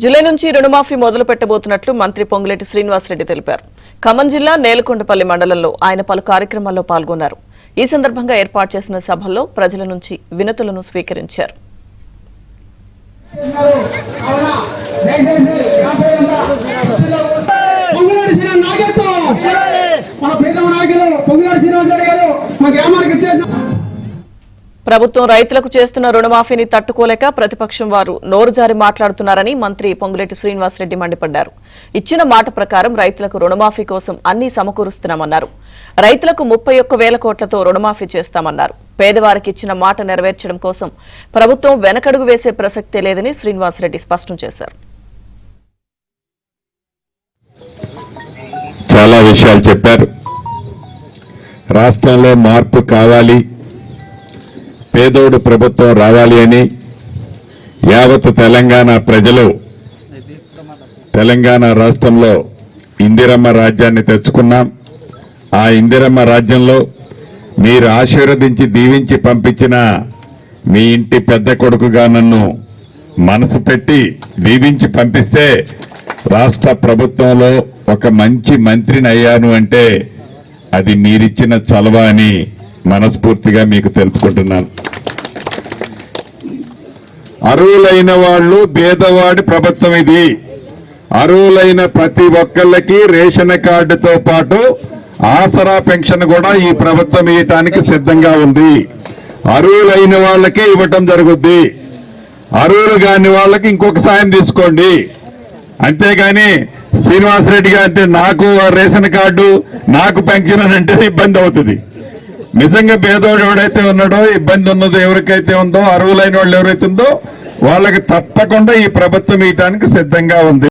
July నుంచి రుణమాఫీ మొదలు పెట్టబోతున్నట్లు మంత్రి పొంగులేటి శ్రీనివాసరెడ్డి తెలిపారు. ఖమ్మం జిల్లా నేలకొండపల్లి మండలంలో ఆయన పలు కార్యక్రమాల్లో పాల్గొన్నారు. ఈ సందర్భంగా ఏర్పాటు చేసిన సభల్లో ప్రజల నుంచి వినతులను స్వీకరించారు. ప్రభుత్వం రైతులకు చేస్తున్న రుణమాఫీని తట్టుకోలేక ప్రతిపక్షం వారు నోరుజారి మాట్లాడుతున్నారని మంత్రి పొంగులేటి శ్రీనివాసరెడ్డి మండిపడ్డారు. ఇచ్చిన మాట ప్రకారం రైతులకు రుణమాఫీ కోసం అన్ని సమకూరుస్తున్నామన్నారు. రైతులకు 31,000 కోట్లతో రుణమాఫీ చేస్తామన్నారు. పేదవారికి ఇచ్చిన మాట నెరవేర్చడం కోసం ప్రభుత్వం వెనకడుగు వేసే ప్రసక్తే లేదని శ్రీనివాసరెడ్డి స్పష్టం చేశారు. చాలా విషయాలు చెప్పారు. రాష్ట్రంలో మార్పు కావాలి, పేదోడు ప్రభుత్వం రావాలి అని యావత్ తెలంగాణ ప్రజలు తెలంగాణ రాష్ట్రంలో ఇందిరమ్మ రాజ్యాన్ని తెచ్చుకున్నాం. ఆ ఇందిరమ్మ రాజ్యంలో మీరు ఆశీర్వదించి దీవించి పంపించిన మీ ఇంటి పెద్ద కొడుకుగా నన్ను మనసు పెట్టి దీవించి పంపిస్తే రాష్ట్ర ప్రభుత్వంలో ఒక మంచి మంత్రిని అయ్యాను అంటే అది మీరిచ్చిన చలవ అని మనస్ఫూర్తిగా మీకు తెలుపుకుంటున్నాను. అర్హులైన వాళ్ళు పేదవాడి ప్రభుత్వం ఇది. అర్హులైన ప్రతి ఒక్కళ్ళకి రేషన్ కార్డుతో పాటు ఆసరా పెన్షన్ కూడా ఈ ప్రభుత్వం ఇవ్వటానికి సిద్ధంగా ఉంది. అర్హులైన వాళ్ళకే ఇవ్వటం జరుగుద్ది. అర్హులు కాని వాళ్ళకి ఇంకొక సాయం తీసుకోండి. అంతేగాని శ్రీనివాసరెడ్డి గారు అంటే నాకు రేషన్ కార్డు నాకు పెన్షన్ అని అంటే ఇబ్బంది అవుతుంది. నిజంగా పేదవాడు ఎవడైతే ఉన్నాడో, ఇబ్బంది ఉన్నదో ఎవరికైతే ఉందో, అర్హులైన వాళ్ళు ఎవరైతే ఉందో వాళ్ళకి తప్పకుండా ఈ ప్రభుత్వం ఇవ్వడానికి సిద్ధంగా ఉంది.